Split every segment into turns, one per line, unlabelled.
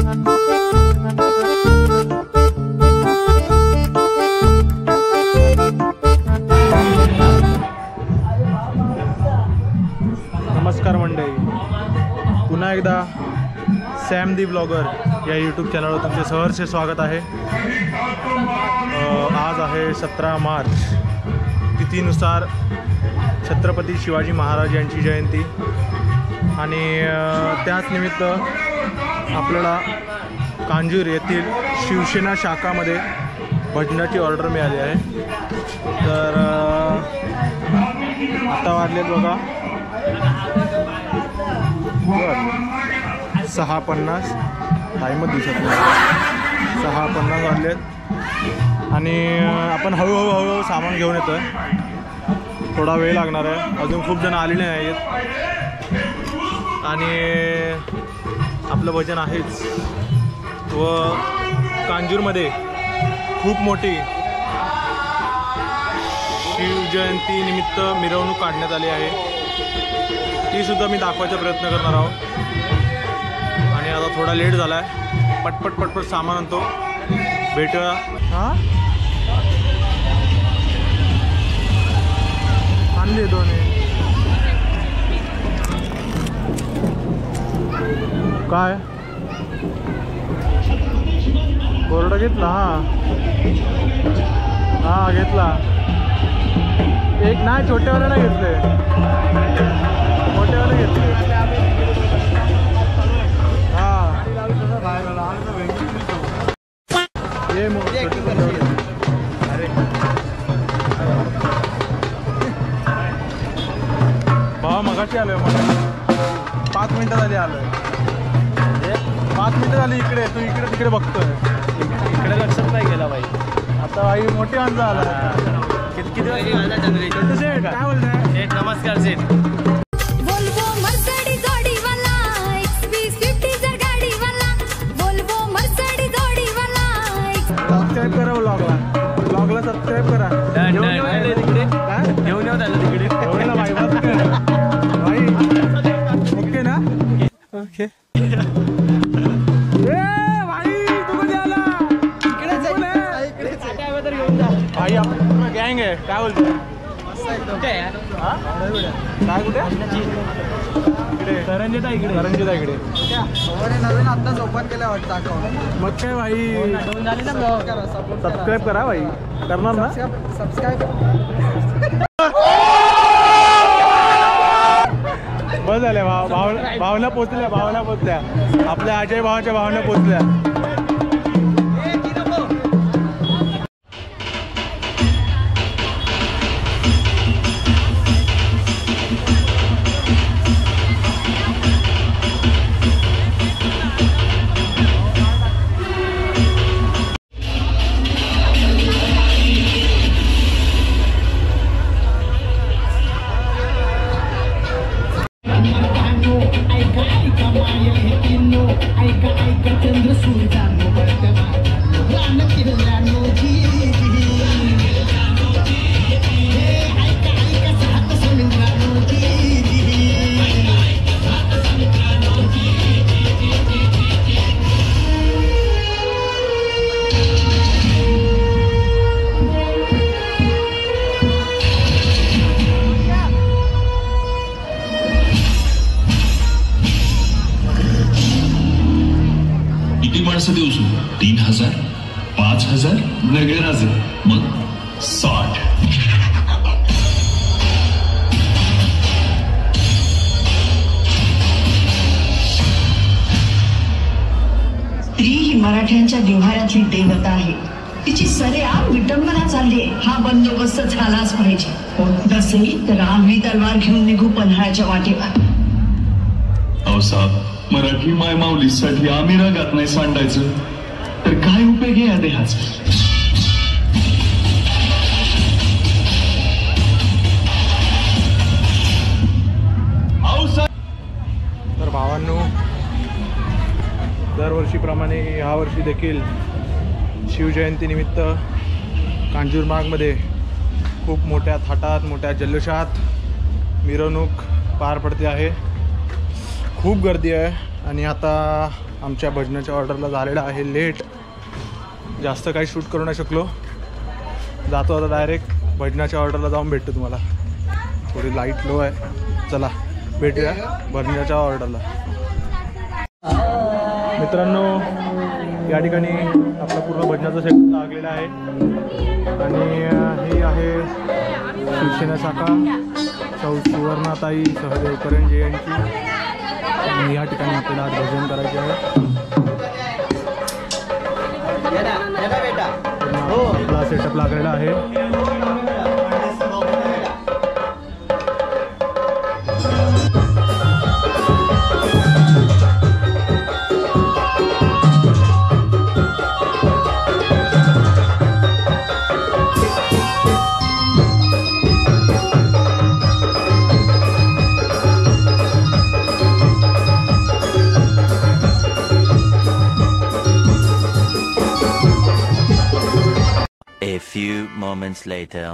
नमस्कार मंडळी, पुन्हा एकदा सॅम दी ब्लॉगर या यूट्यूब चॅनलवर तुमचे सहर्ष स्वागत आहे। आज आहे 17 मार्च, तिथीनुसार छत्रपती शिवाजी महाराज यांची जयंती आणि त्याच निमित्त आपल्याला कांजूर येथील शिवसेना शाखामध्ये भजनाची ऑर्डर मिळाली आहे। तर आता वाजलेत बघा 6:50, टाईमच दिसत नाही, 6:50 वाजलेत आणि आपण हळूहळू सामान घेऊन येतो आहे। थोडा वेळ लागणार आहे, अजून खूप जण आलेले नाही आहेत आणि आपलं भजन आहेच व कांजूरमध्ये खूप मोठी शिवजयंती निमित्त मिरवणूक काढण्यात आली आहे, ती सुद्धा मी दाखवायचा प्रयत्न करणार आहोत। आणि आता थोडा लेट झाला आहे, पटपट सामान आणतो, भेटूया। हां आणले दोन्ही काय बोर्ड घेतला? हां घेतला एक, नाही छोटेवाले नाही घेतले, मोठेवाले घेतले। हां ये भावा मगाशी आलोय, मग 5 मिनिटं झाली आलोय, 5 मिनिटं झाली इकडे, तू इकडे तिकडे बघतोय, इकडे लक्षात नाही गेला बाई। आता बाई मोठी माणसं आला, किती वाजता काय बोलताय? सेठ नमस्कार सेठ।
वोल्वो मर्सिडीज गाडीवाला, XV50 गाडीवाला, वोल्वो मर्सिडीज गाडीवाला।
सबस्क्राइब करा ब्लॉगला सबस्क्राइब करा।
घेऊन येऊ तिकडे, घेऊन येऊ त्याला तिकडे,
भाई ओके ना? ओके भाई आपण गँग आहे, काय बोलतो? काय कुठे? इकडे करंजीता, इकडे
नवीन आत्ताच ओपन केलं वाटतं अकाउंट।
मग काय भाई, सबस्क्राईब करा भाई, करणार ना?
सबस्क्राईब
बस झाले, भावना पोचल्या, आपल्या अजय भावाच्या भावना पोचल्या।
दिवस 3000 5000 नगराज मग 60।
स्त्री ही मराठ्यांच्या जिव्हाळ्यातली देवता आहे, तिची सरेआम विटंबना चालली आहे, हा बंदोबस्त झालाच पाहिजे। होत नसेल तर आम्ही तलवार घेऊन निघू पन्हाळ्याच्या वाटेवर।
अहो साहेब, मराठी माय माऊलीसाठी आम्ही रागात नाही सांडायचं तर काय उपयोग आहे या देहाचा?
तर भावांनो, दरवर्षीप्रमाणे यावर्षी देखील शिवजयंतीनिमित्त कांजूरमार्गमध्ये खूप मोठ्या थाटात, मोठ्या जल्लोषात मिरवणूक पार पडते आहे। खूप गर्दी आहे आणि आता आमच्या भजनाच्या ऑर्डरला झालेला आहे लेट. जास्त काही शूट करू नाही शकलो. जातो आता डायरेक्ट भजनाच्या ऑर्डरला जाऊन भेटतो तुम्हाला. थोडी लाईट लो आहे. चला भेटूया भजनाच्या ऑर्डरला. मित्रांनो या ठिकाणी आपला पूर्ण भजनाचा सेट लागलेला आहे आणि हे आहे शिवसेना शाखा सौ सुवर्णाताई सहदेवकरंजे यांची. आणि या ठिकाणी आपल्याला आज भजन करायचे आहे. आपला सेटअप लागलेला आहे.
A few moments later.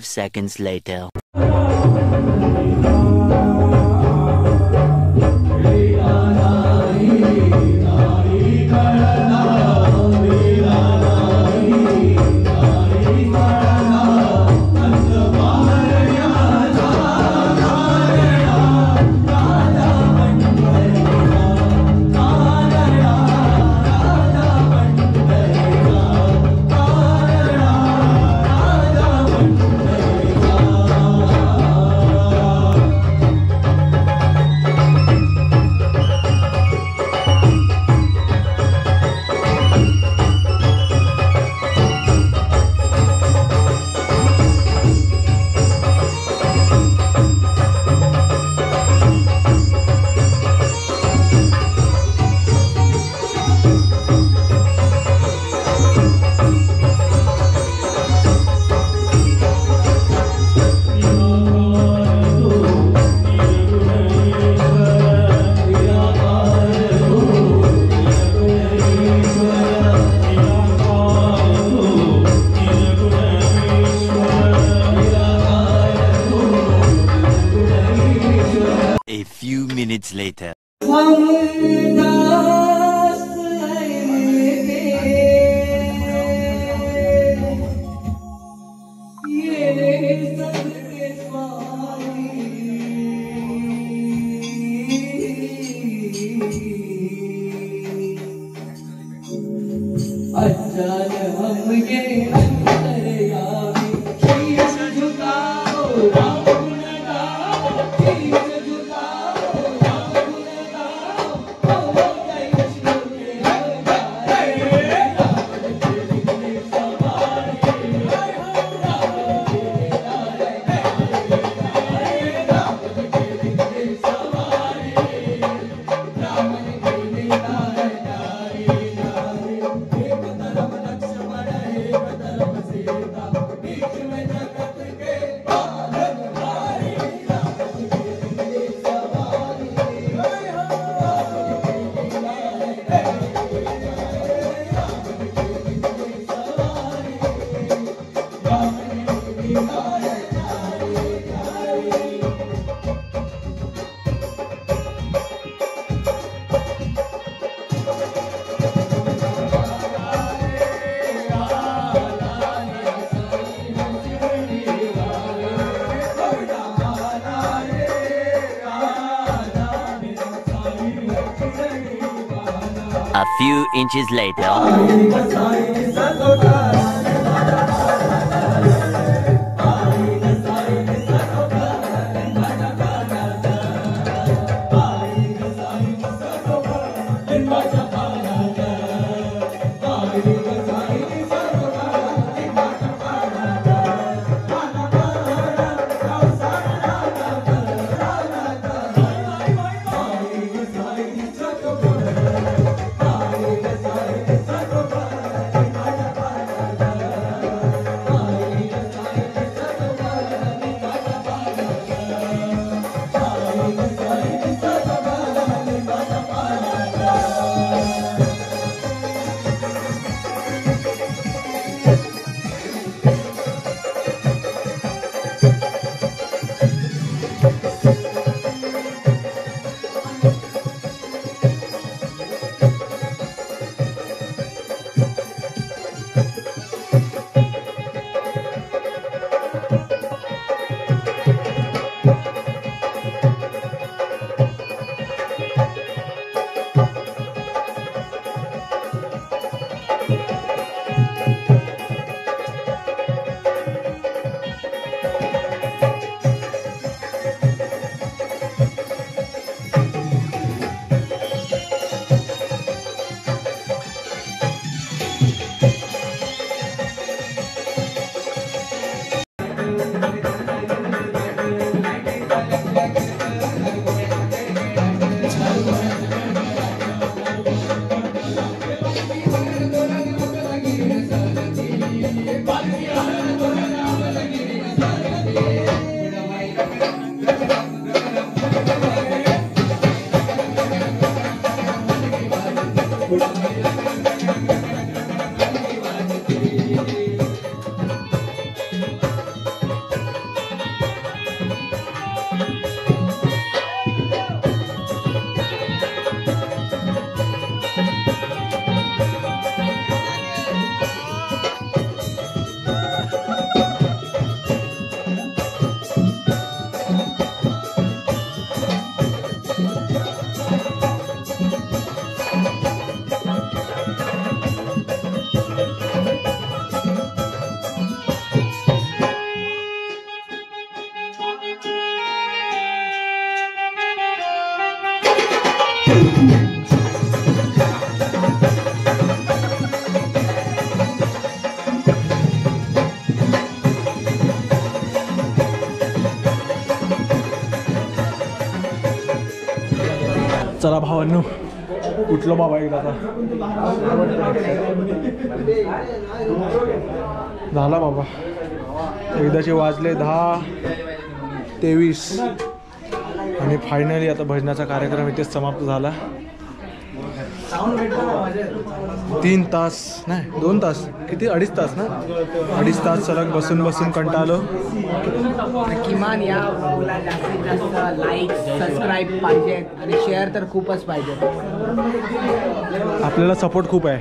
Seconds later. A few minutes later. few inches later.
चला भावांनो, उठलो बाबा एकदा आता. झाला बाबा, एकदाचे वाजले 10:23 आणि फायनली आता भजनाचा कार्यक्रम इथेच समाप्त झाला. 3 तास नाही 2 तास, किती 2.5 तास ना, 2.5 तास सलग बसून बसून कंटाळलो.
किमान या ब्लॉगला जास्तीत जास्त लाईक सबस्क्राईब पाहिजे आणि शेअर तर खूपच पाहिजे.
आपल्याला सपोर्ट खूप आहे,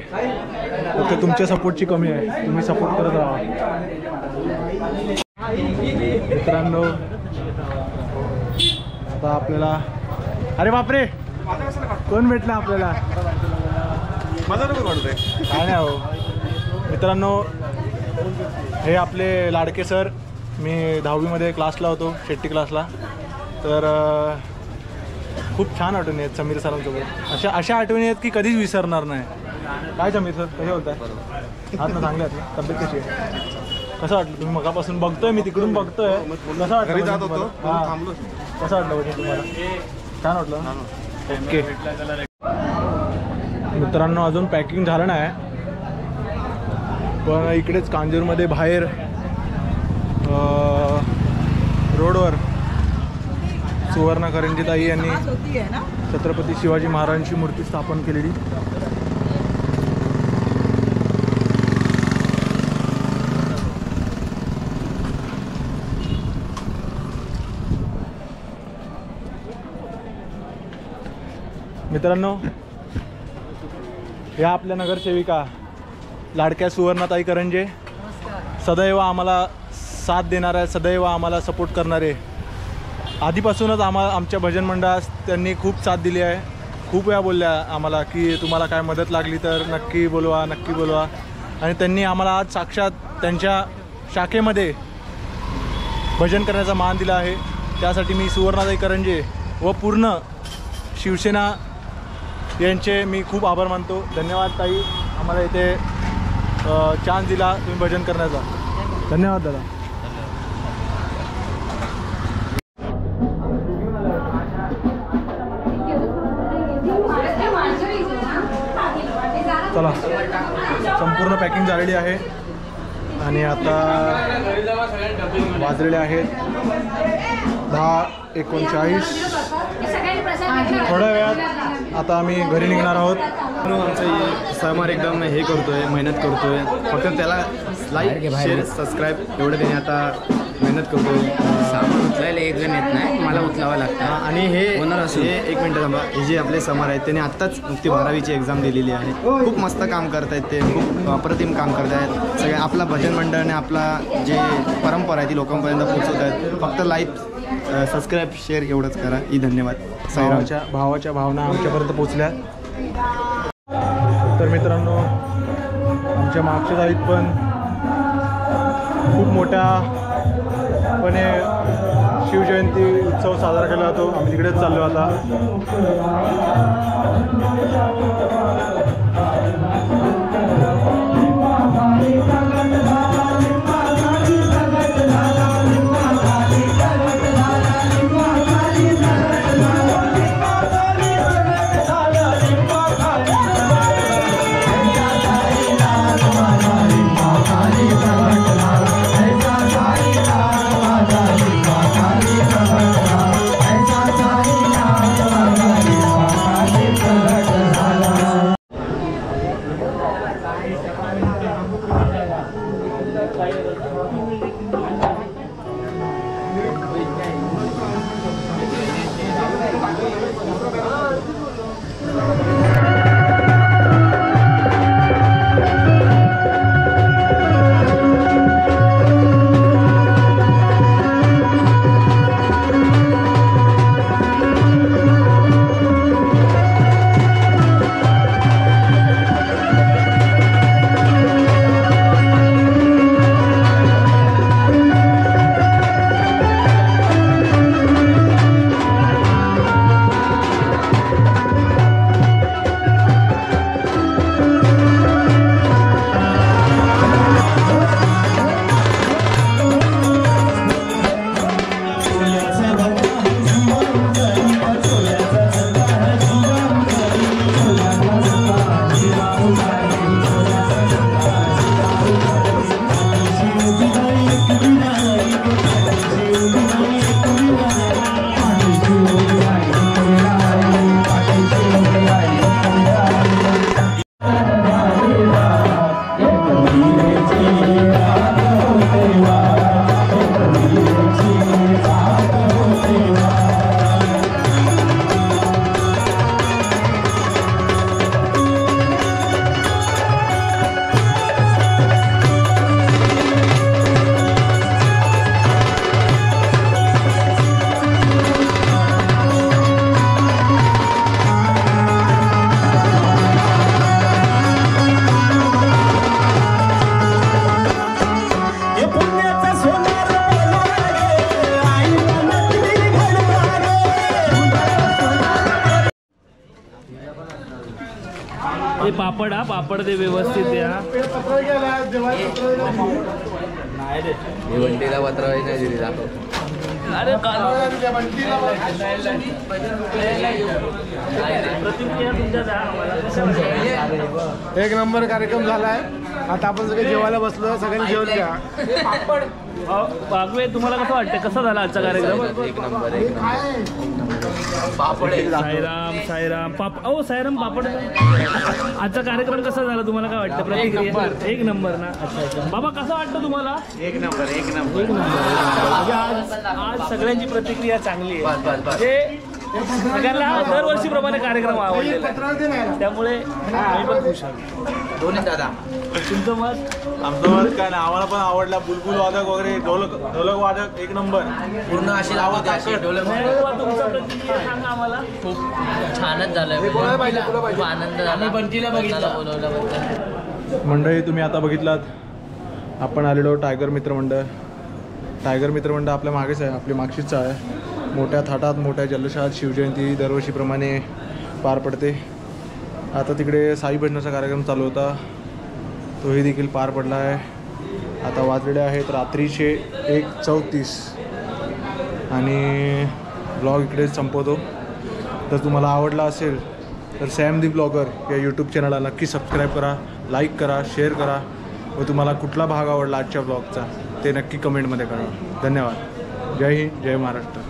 फक्त तुमच्या सपोर्टची कमी आहे. तुम्ही सपोर्ट करत राहा मित्रांनो. आता आपल्याला, अरे बापरे, कोण भेटला आपल्याला? काय नाही हो मित्रांनो, हे आपले लाडके सर. मी 10वीमध्ये क्लासला होतो, शेट्टी क्लासला. तर खूप छान आठवणी आहेत समीर सरांसोबत. अशा आठवणी आहेत की कधीच विसरणार नाही. काय समीर सर, कसे बोलताय? हात ना चांगले आहेत ना? तब्येत कशी आहे? कसं वाटलं? तुम्ही मगापासून बघतोय, मी तिकडून बघतोय. कसं वाटलं? हां, कसं वाटलं म्हणजे तुम्हाला? छान वाटलं. ओके मित्रांनो, अजून पॅकिंग झालं नाही, पण इकडेच कांजूरमध्ये बाहेर रोडवर सुवर्ण करंजीताई यांनी छत्रपती शिवाजी महाराजांची मूर्ती स्थापन केलेली. मित्रांनो, या आपल्या नगरसेविका लाडक्या सुवर्णाताई करंजे, सदैव आम्हाला साथ देणार आहे, सदैव आम्हाला सपोर्ट करणारे. आधीपासूनच आमच्या भजन मंडळास त्यांनी खूप साथ दिली आहे. खूप वेळा बोलल्या आम्हाला की तुम्हाला काय मदत लागली तर नक्की बोलवा, नक्की बोलवा. आणि त्यांनी आम्हाला आज साक्षात त्यांच्या शाखेमध्ये भजन करण्याचा मान दिला आहे. त्यासाठी मी सुवर्णाताई करंजे व पूर्ण शिवसेना यांचे मी खूप आभार मानतो. धन्यवाद ताई, आम्हाला इथे चान्स दिला तुम्ही भजन करण्याचा. धन्यवाद दादा. चला, संपूर्ण पॅकिंग झालेली आहे आणि आता वाजलेले आहेत 10:39. थोड्या वेळात आता आम्ही घरी निघणार आहोत.
आमचं सहमार एकदम हे करतोय, मेहनत करतोय. फक्त त्याला लाईक शेअर सबस्क्राईब एवढं त्याने आता मेहनत करतोय.
सामान उचलायला एक जण येत नाही, मला उचलावं लागतं.
आणि हे एक मिनटं थांबा. हे जे आपले समर आहेत त्यांनी आत्ताच नुकती 12वीची एक्झाम दिलेली आहे. खूप मस्त काम करतायत ते, खूप अप्रतिम काम करतायत. सगळे आपला भजन मंडळाने आपला जे परंपरा आहे ती लोकांपर्यंत पोहोचवत आहेत. फक्त लाईक सबस्क्राईब शेअर एवढंच करा. ही धन्यवाद.
भावाच्या भावना आमच्यापर्यंत पोचल्या. तर मित्रांनो, आमच्या मागच्या जाळीत पण खूप मोठ्यापणे शिवजयंती उत्सव साजरा केला जातो. आम्ही तिकडेच चाललो आता.
पापड पापड दे व्यवस्थित द्या.
वंटीला पत्रावाई नाही दिली.
अरे प्रतिक्रिया तुमच्या द्या आम्हाला.
एक नंबर कार्यक्रम झालाय. आता आपण सगळे जेवायला बसलो, सगळ्यांनी जेवण घ्या.
बागवे, तुम्हाला कसं वाटतं, कसा झाला आजचा कार्यक्रम?
एक नंबर.
साईराम साईराम साईराम पापड. आजचा कार्यक्रम कसा झाला, तुम्हाला काय वाटतं, प्रतिक्रिया? एक नंबर ना. अच्छा. बाबा कसं वाटतं तुम्हाला?
एक नंबर.
म्हणजे आज सगळ्यांची प्रतिक्रिया चांगली आहे. म्हणजे सगळ्यांना दरवर्षीप्रमाणे कार्यक्रम आवडलेला आहे, त्यामुळे मी पण खुश आहे.
दोन्ही दादा
आमचं मत काय नाही, आम्हाला पण आवडला. बुलबुल वादक वगैरे, ढोलक वादक एक नंबर.
पूर्ण अशी लावत
खूप छानच झालं, खूप आनंद झाला. बोलवल्याबद्दल.
मंडळी तुम्ही आता बघितलात आपण आलेलो टायगर मित्रमंडळ. टायगर मित्रमंडळ आपल्या मागेच आहे, आपली मागशीच आहे. मोठ्या थाटात मोठ्या जल्लोषात शिवजयंती दरवर्षीप्रमाणे पार पडते. आता तिकडे साई भजनाचा कार्यक्रम चालू होता, तोही देखील पार पडला आहे. आता वाजलेले आहेत रात्रीचे 1:34 आणि ब्लॉग इकडेच संपवतो. जर तुम्हाला आवडला असेल तर सॅम दी ब्लॉगर या यूट्यूब चॅनलला नक्की सबस्क्राईब करा, लाईक करा, शेअर करा व तुम्हाला कुठला भाग आवडला आजच्या ब्लॉगचा ते नक्की कमेंटमध्ये कळवा. धन्यवाद. जय हिंद, जय महाराष्ट्र.